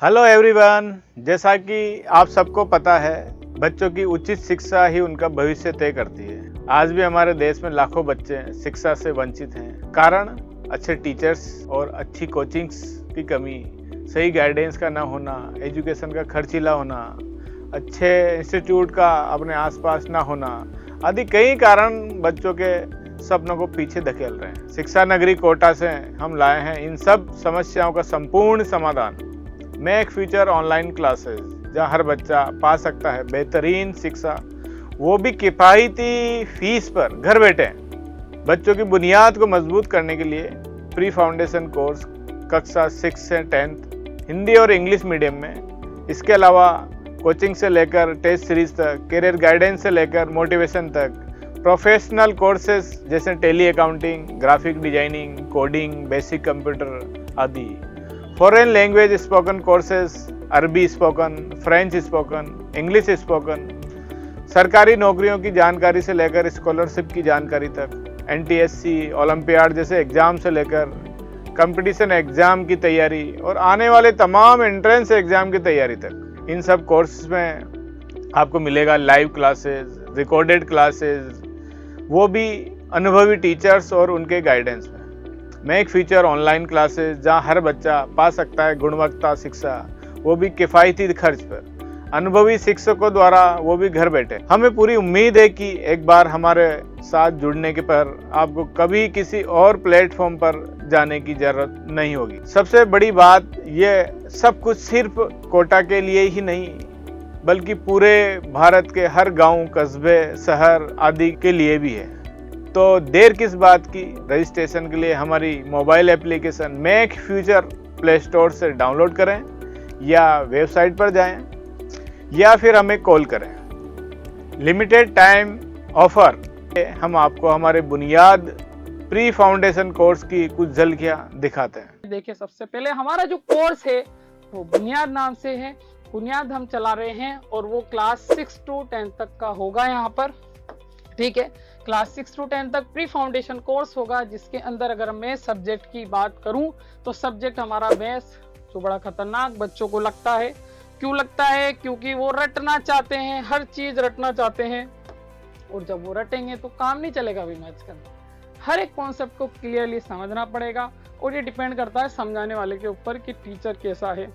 Hello everyone. जैसा कि आप सबको पता है, बच्चों की उचित शिक्षा ही उनका भविष्य तय करती है। आज भी हमारे देश में लाखों बच्चे शिक्षा से वंचित हैं। कारण अच्छे टीचर्स और अच्छी कोचिंग्स की कमी, सही गाइडेंस का ना होना, एजुकेशन का खर्चीला होना, अच्छे इंस्टीट्यूट का अपने आसपास ना होना आदि कई कारण बच्चों के सपनों को पीछे धकेल रहे हैं। शिक्षा नगरी कोटा से हम लाए हैं इन सब समस्याओं का संपूर्ण समाधान। मेक फ्यूचर ऑनलाइन क्लासेस, जहां हर बच्चा पा सकता है बेहतरीन शिक्षा, वो भी किफायती फीस पर घर बैठे। बच्चों की बुनियाद को मजबूत करने के लिए प्री फाउंडेशन कोर्स कक्षा 6 से 10th हिंदी और इंग्लिश मीडियम में। इसके अलावा कोचिंग से लेकर टेस्ट सीरीज तक, करियर गाइडेंस से लेकर मोटिवेशन तक, प्रोफेशनल कोर्सेज जैसे Tally accounting, graphic designing, coding, basic computer आदि। फॉरेन लैंग्वेज स्पोकन कोर्सेज, अरबी spoken, French spoken, English spoken, सरकारी नौकरियों की जानकारी से लेकर स्कॉलरशिप की जानकारी तक, एनटीएससी, ओलंपियाड जैसे एग्जाम से लेकर कंपटीशन एग्जाम की तैयारी और आने वाले तमाम एंट्रेंस एग्जाम की तैयारी तक। इन सब कोर्सेज में आपको मिलेगा लाइव क्लासेस, रिकॉर्डेड क्लासेस, वो भी अनुभवी टीचर्स और उनके गाइडेंस में। मेक फ्यूचर ऑनलाइन क्लासेस, जहां हर बच्चा पा सकता है गुणवत्ता शिक्षा, वो भी किफायती खर्च पर, अनुभवी शिक्षकों द्वारा, वो भी घर बैठे। हमें पूरी उम्मीद है कि एक बार हमारे साथ जुड़ने के पर आपको कभी किसी और प्लेटफॉर्म पर जाने की जरूरत नहीं होगी। सबसे बड़ी बात, ये सब कुछ सिर्फ कोटा के लिए ही नहीं बल्कि पूरे भारत के हर गांव, कस्बे, शहर आदि के लिए भी है। तो देर किस बात की, रजिस्ट्रेशन के लिए हमारी mobile application make future play store से डाउनलोड करें या वेबसाइट पर जाएं या फिर हमें कॉल करें। लिमिटेड टाइम ऑफर, हम आपको हमारे बुनियाद प्री फाउंडेशन कोर्स की कुछ झलकियां दिखाते हैं। देखिए, सबसे पहले हमारा जो कोर्स है वो बुनियाद नाम से है। बुनियाद हम चला रहे हैं और वो क्लास 6 to 10 तक का होगा यहाँ पर। ठीक है, क्लास 6 to 10 तक प्री फाउंडेशन कोर्स होगा, जिसके अंदर अगर मैं सब्जेक्ट की बात करूं तो सब्जेक्ट हमारा मैथ्स, जो बड़ा खतरनाक बच्चों को लगता है। क्यों लगता है? क्योंकि वो रटना चाहते हैं, हर चीज रटना चाहते हैं, और जब वो रटेंगे तो काम नहीं चलेगा भी मैथ्स के अंदर। हर एक कॉन्सेप्ट को क्लियरली समझना पड़ेगा और ये डिपेंड करता है समझाने वाले के ऊपर कि टीचर कैसा है।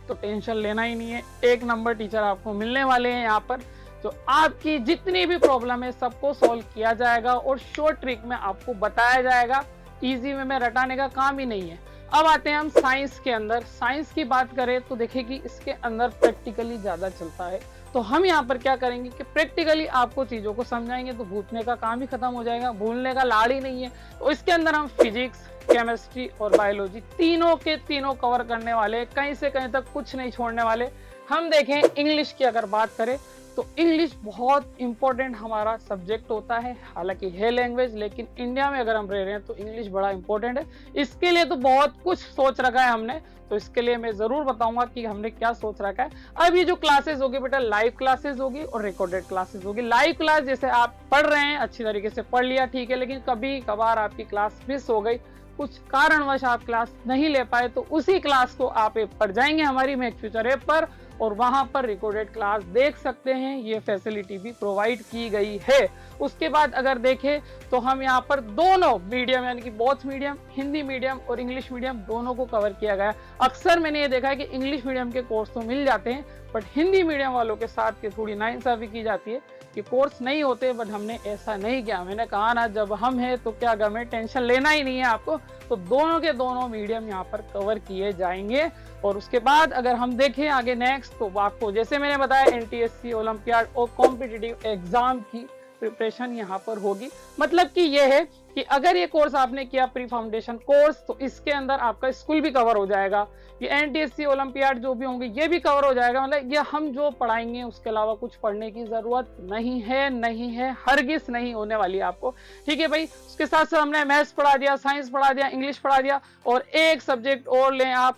तो टेंशन लेना ही नहीं है, एक नंबर टीचर आपको मिलने वाले हैं यहाँ पर। तो आपकी जितनी भी प्रॉब्लम है सबको सॉल्व किया जाएगा और शॉर्ट ट्रिक में आपको बताया जाएगा। इजी वे में रटाने का काम ही नहीं है। अब आते हैं हम साइंस के अंदर। साइंस की बात करें तो देखिए कि इसके अंदर प्रैक्टिकली ज्यादा चलता है। तो हम यहाँ पर क्या करेंगे कि प्रैक्टिकली आपको चीजों को समझाएंगे, तो भूलने का काम ही खत्म हो जाएगा, भूलने का लाड़ ही नहीं है। तो इसके अंदर हम फिजिक्स, केमिस्ट्री और बायोलॉजी तीनों के तीनों कवर करने वाले, कहीं से कहीं तक कुछ नहीं छोड़ने वाले। हम देखें इंग्लिश की अगर बात करें तो इंग्लिश बहुत इंपॉर्टेंट हमारा सब्जेक्ट होता है। हालांकि है लैंग्वेज, लेकिन इंडिया में अगर हम रह रहे हैं तो इंग्लिश बड़ा इंपॉर्टेंट है। इसके लिए तो बहुत कुछ सोच रखा है हमने, तो इसके लिए मैं जरूर बताऊंगा कि हमने क्या सोच रखा है। अब ये जो क्लासेस होगी बेटा, लाइव क्लासेस होगी और रिकॉर्डेड क्लासेस होगी। लाइव क्लास जैसे आप पढ़ रहे हैं, अच्छी तरीके से पढ़ लिया, ठीक है, लेकिन कभी कभार आपकी क्लास मिस हो गई, कुछ कारणवश आप क्लास नहीं ले पाए, तो उसी क्लास को आप ऐप पर जाएंगे, हमारी मेक फ्यूचर ऐप पर, और वहां पर रिकॉर्डेड क्लास देख सकते हैं। ये फैसिलिटी भी प्रोवाइड की गई है। उसके बाद अगर देखें तो हम यहाँ पर दोनों मीडियम, यानी कि बोथ मीडियम, हिंदी मीडियम और इंग्लिश मीडियम, दोनों को कवर किया गया है। अक्सर मैंने ये देखा है कि इंग्लिश मीडियम के कोर्स तो मिल जाते हैं, बट हिंदी मीडियम वालों के साथ के थोड़ी नाइंसाफी की जाती है कि कोर्स नहीं होते। बट हमने ऐसा नहीं किया। मैंने कहा ना, जब हम हैं तो क्या गवर्नमेंट, टेंशन लेना ही नहीं है आपको। तो दोनों के दोनों मीडियम यहाँ पर कवर किए जाएंगे। और उसके बाद अगर हम देखें आगे नेक्स्ट, तो आपको जैसे मैंने बताया एनटीएससी, ओलंपियाड और कॉम्पिटिटिव एग्जाम की प्रिपरेशन यहाँ पर होगी। मतलब कि ये है कि अगर ये कोर्स आपने किया प्री फाउंडेशन कोर्स, तो इसके अंदर आपका स्कूल भी कवर हो जाएगा, ये एनटीएससी, ओलंपियाड जो भी होंगे ये भी कवर हो जाएगा। मतलब ये हम जो पढ़ाएंगे उसके अलावा कुछ पढ़ने की जरूरत नहीं है, हरगिज नहीं होने वाली आपको। ठीक है भाई। उसके साथ साथ हमने मैथ्स पढ़ा दिया, साइंस पढ़ा दिया, इंग्लिश पढ़ा दिया, और एक सब्जेक्ट और लें आप,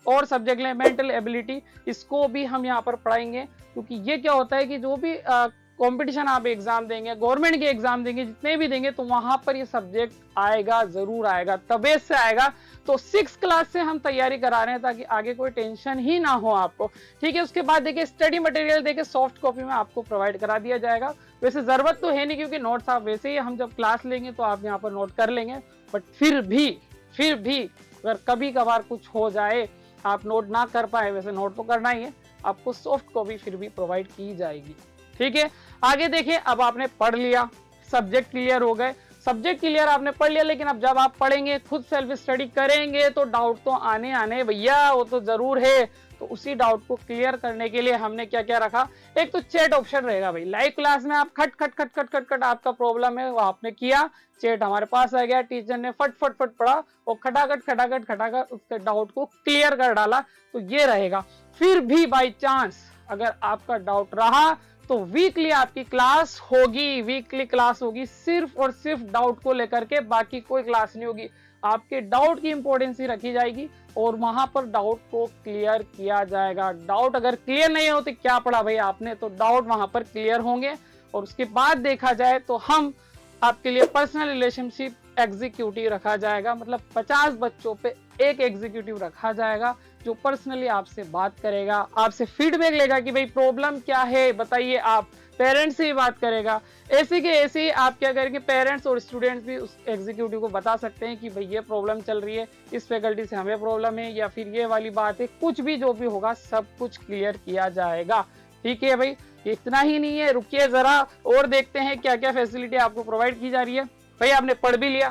और सब्जेक्ट लें मेंटल एबिलिटी, इसको भी हम यहाँ पर पढ़ाएंगे। क्योंकि ये क्या होता है कि जो भी कंपटीशन आप एग्जाम देंगे, गवर्नमेंट के एग्जाम देंगे, जितने भी देंगे, तो वहां पर ये सब्जेक्ट आएगा, जरूर आएगा, तबीयत से आएगा। तो 6 क्लास से हम तैयारी करा रहे हैं ताकि आगे कोई टेंशन ही ना हो आपको, ठीक है। उसके बाद देखिए स्टडी मटेरियल देखिए सॉफ्ट कॉपी में आपको प्रोवाइड करा दिया जाएगा। वैसे जरूरत तो है नहीं, क्योंकि नोट्स आप वैसे ही हम जब क्लास लेंगे तो आप यहाँ पर नोट कर लेंगे, बट फिर भी अगर कभी कभार कुछ हो जाए, आप नोट ना कर पाए, वैसे नोट तो करना ही है, आपको सॉफ्ट कॉपी फिर भी प्रोवाइड की जाएगी, ठीक है। आगे देखिए, अब आपने पढ़ लिया, सब्जेक्ट क्लियर हो गए, सब्जेक्ट क्लियर आपने पढ़ लिया, लेकिन अब जब आप पढ़ेंगे, खुद सेल्फ स्टडी करेंगे, तो डाउट तो आने भैया, वो तो जरूर है। तो उसी डाउट को क्लियर करने के लिए हमने क्या क्या रखा, एक तो चैट ऑप्शन रहेगा भाई। लाइव क्लास में आप खट आपका प्रॉब्लम है वो आपने किया, चैट हमारे पास आ गया, टीचर ने फट पढ़ा और खटाखट उसके डाउट को क्लियर कर डाला, तो ये रहेगा। फिर भी बाई चांस अगर आपका डाउट रहा तो वीकली आपकी क्लास होगी, सिर्फ और सिर्फ डाउट को लेकर के, बाकी कोई क्लास नहीं होगी। आपके डाउट की इंपॉर्टेंस ही रखी जाएगी और वहां पर डाउट को क्लियर किया जाएगा। डाउट अगर क्लियर नहीं होते, क्या पढ़ा भाई आपने, तो डाउट वहां पर क्लियर होंगे। और उसके बाद देखा जाए तो हम आपके लिए पर्सनल रिलेशनशिप एग्जीक्यूटिव रखा जाएगा, मतलब 50 बच्चों पे एक एग्जीक्यूटिव रखा जाएगा जो पर्सनली आपसे बात करेगा, आपसे फीडबैक लेगा कि भाई प्रॉब्लम क्या है बताइए, आप पेरेंट्स से ही बात करेगा। ऐसे के ऐसे ही आप क्या करेंगे, पेरेंट्स और स्टूडेंट्स भी उस एग्जीक्यूटिव को बता सकते हैं कि भाई ये प्रॉब्लम चल रही है, इस फैकल्टी से हमें प्रॉब्लम है, या फिर ये वाली बात है, कुछ भी जो भी होगा सब कुछ क्लियर किया जाएगा, ठीक है भाई। इतना ही नहीं है, रुकिए जरा और देखते हैं क्या क्या फैसिलिटी आपको प्रोवाइड की जा रही है। भाई आपने पढ़ भी लिया,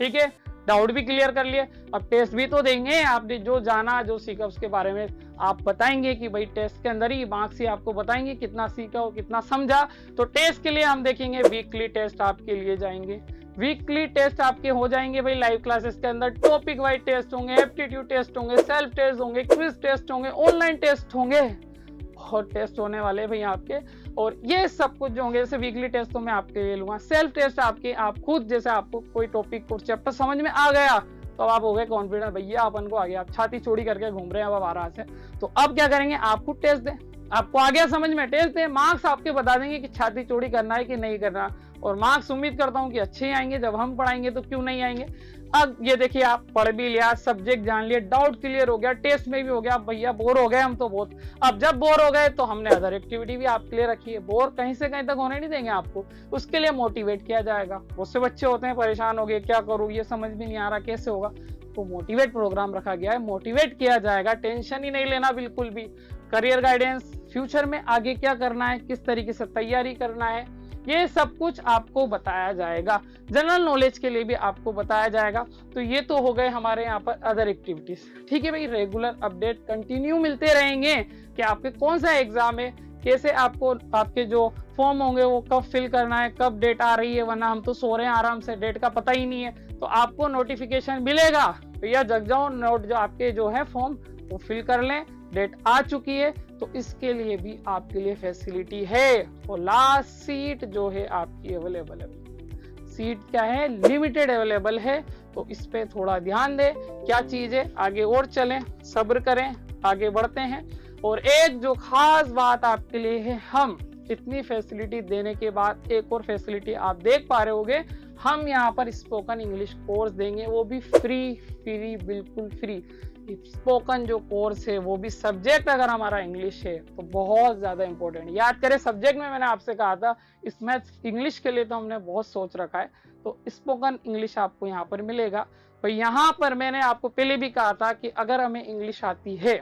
ठीक है, डाउट भी क्लियर कर लिए, अब टेस्ट भी तो देंगे। आपने जो जाना जो सीखा उसके बारे में आप बताएंगे कि भाई टेस्ट के अंदर ही मार्क्स ही आपको बताएंगे कितना सीखा और कितना समझा। तो टेस्ट के लिए हम देखेंगे, वीकली टेस्ट आपके लिए जाएंगे, वीकली टेस्ट आपके हो जाएंगे भाई लाइव क्लासेस के अंदर। टॉपिक वाइज टेस्ट होंगे, एप्टीट्यूड टेस्ट होंगे, सेल्फ टेस्ट होंगे, क्विज टेस्ट होंगे, ऑनलाइन टेस्ट होंगे, बहुत टेस्ट होने वाले भाई आपके। और ये सब कुछ जो होंगे, जैसे वीकली टेस्ट तो मैं आपके लिए लूंगा, सेल्फ टेस्ट आपके, आप खुद जैसे आपको कोई टॉपिक कोई चैप्टर समझ में आ गया तो आप हो गए कॉन्फिडेंट, भैया अपन को आ गया, आप छाती चौड़ी करके घूम रहे हैं अब आराम से। तो अब क्या करेंगे, आप खुद टेस्ट दें, आपको आ गया समझ में, टेस्ट दें, मार्क्स आपके बता देंगे कि छाती चौड़ी करना है कि नहीं करना। और मार्क्स उम्मीद करता हूँ कि अच्छे ही आएंगे, जब हम पढ़ाएंगे तो क्यों नहीं आएंगे। अब ये देखिए, आप पढ़ भी लिया, सब्जेक्ट जान लिया, डाउट क्लियर हो गया, टेस्ट में भी हो गया, भैया बोर हो गए हम तो बहुत। अब जब बोर हो गए तो हमने अदर एक्टिविटी भी आपके लिए रखी है, बोर कहीं से कहीं तक होने नहीं देंगे आपको, उसके लिए मोटिवेट किया जाएगा। बहुत से बच्चे होते हैं परेशान हो गए, क्या करूँ, ये समझ भी नहीं आ रहा कैसे होगा, तो मोटिवेट प्रोग्राम रखा गया है, मोटिवेट किया जाएगा, टेंशन ही नहीं लेना बिल्कुल भी। करियर गाइडेंस, फ्यूचर में आगे क्या करना है, किस तरीके से तैयारी करना है, ये सब कुछ आपको बताया जाएगा। जनरल नॉलेज के लिए भी आपको बताया जाएगा। तो ये तो हो गए हमारे यहाँ पर अदर एक्टिविटीज, ठीक है भाई। रेगुलर अपडेट कंटिन्यू मिलते रहेंगे कि आपके कौन सा एग्जाम है, कैसे आपको आपके जो फॉर्म होंगे वो कब फिल करना है, कब डेट आ रही है, वरना हम तो सो रहे हैं आराम से, डेट का पता ही नहीं है। तो आपको नोटिफिकेशन मिलेगा, भैया जग जाओ, नोट जो आपके जो है फॉर्म वो फिल कर लें, डेट आ चुकी है। तो इसके लिए भी आपके लिए फैसिलिटी है। और लास्ट सीट जो है आपकी अवेलेबल है, सीट क्या है, लिमिटेड अवेलेबल है। तो इस पे थोड़ा ध्यान दें, क्या चीज है, आगे और चलें, सब्र करें, आगे बढ़ते हैं। और एक जो खास बात आपके लिए है, हम इतनी फैसिलिटी देने के बाद एक और फैसिलिटी आप देख पा रहे होंगे, हम यहाँ पर स्पोकन इंग्लिश कोर्स देंगे, वो भी फ्री, बिल्कुल फ्री। स्पोकन जो कोर्स है वो भी सब्जेक्ट अगर हमारा इंग्लिश है तो बहुत ज्यादा इंपॉर्टेंट। याद करें, सब्जेक्ट में मैंने आपसे कहा था, इसमें इंग्लिश के लिए तो हमने बहुत सोच रखा है। तो स्पोकन इंग्लिश आपको यहाँ पर मिलेगा। तो यहाँ पर मैंने आपको पहले भी कहा था कि अगर हमें इंग्लिश आती है,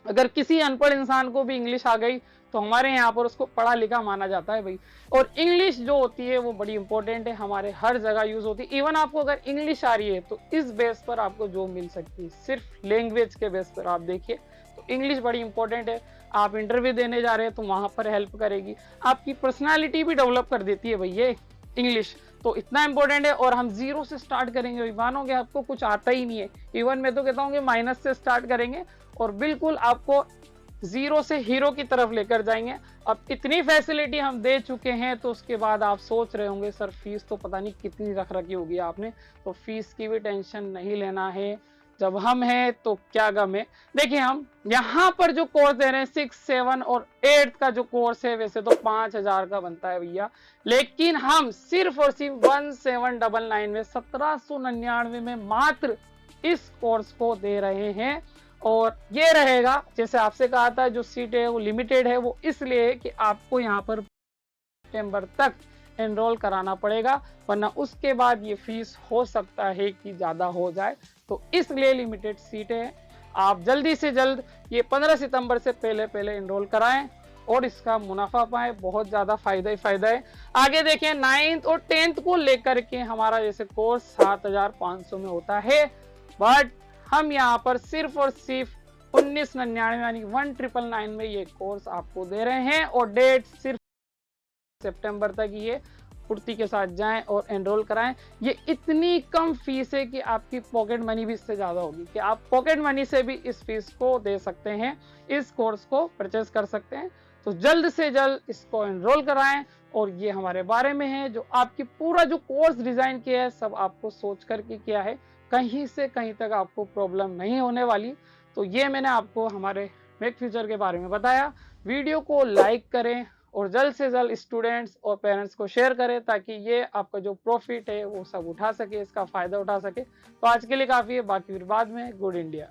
अगर किसी अनपढ़ इंसान को भी इंग्लिश आ गई तो हमारे यहाँ पर उसको पढ़ा लिखा माना जाता है भाई। और इंग्लिश जो होती है वो बड़ी इंपॉर्टेंट है, हमारे हर जगह यूज होती है। इवन आपको अगर इंग्लिश आ रही है तो इस बेस पर आपको जॉब मिल सकती है, सिर्फ लैंग्वेज के बेस पर आप देखिए। तो इंग्लिश बड़ी इंपॉर्टेंट है। आप इंटरव्यू देने जा रहे हैं तो वहां पर हेल्प करेगी, आपकी पर्सनैलिटी भी डेवलप कर देती है भैया इंग्लिश। तो इतना इंपॉर्टेंट है। और हम जीरो से स्टार्ट करेंगे, मानोगे आपको कुछ आता ही नहीं है, इवन मैं तो कहता हूँ कि माइनस से स्टार्ट करेंगे और बिल्कुल आपको जीरो से हीरो की तरफ लेकर जाएंगे। अब इतनी फैसिलिटी हम दे चुके हैं तो उसके बाद आप सोच रहे होंगे सर फीस तो पता नहीं कितनी रख रखी होगी आपने। तो फीस की भी टेंशन नहीं लेना है, जब हम हैं तो क्या गम है। देखिए हम यहाँ पर जो कोर्स दे रहे हैं 6, 7 और 8 का जो कोर्स है वैसे तो 5,000 का बनता है भैया, लेकिन हम सिर्फ और सिर्फ 1799 में 1799 में मात्र इस कोर्स को दे रहे हैं। और ये रहेगा, जैसे आपसे कहा था, जो सीट है वो लिमिटेड है, वो इसलिए कि आपको यहाँ पर सितंबर तक एनरोल कराना पड़ेगा, वरना उसके बाद ये फीस हो सकता है कि ज़्यादा हो जाए, तो इसलिए लिमिटेड सीट है। आप जल्दी से जल्द ये 15 सितंबर से पहले एनरोल कराएं और इसका मुनाफा पाएं, बहुत ज़्यादा फायदा ही फायदा है। आगे देखें 9th और 10th को लेकर के हमारा जैसे कोर्स 7,500 में होता है, बट हम यहाँ पर सिर्फ और सिर्फ 1999 यानी 1999 में ये कोर्स आपको दे रहे हैं और डेट सिर्फ सितंबर तक ही है। फुर्ती के साथ जाएं और एनरोल कराएं। ये इतनी कम फीस है कि आपकी पॉकेट मनी भी इससे ज़्यादा होगी, कि आप पॉकेट मनी से भी इस फीस को दे सकते हैं, इस कोर्स को परचेज कर सकते हैं। तो जल्द से जल्द इसको एनरोल कराएं। और ये हमारे बारे में है, जो आपकी पूरा जो कोर्स डिज़ाइन किया है सब आपको सोच करके किया है, कहीं से कहीं तक आपको प्रॉब्लम नहीं होने वाली। तो ये मैंने आपको हमारे मेक फ्यूचर के बारे में बताया। वीडियो को लाइक करें और जल्द से जल्द स्टूडेंट्स और पेरेंट्स को शेयर करें, ताकि ये आपका जो प्रॉफिट है वो सब उठा सके, इसका फ़ायदा उठा सके। तो आज के लिए काफ़ी है, बाकी फिर बाद में। Good India.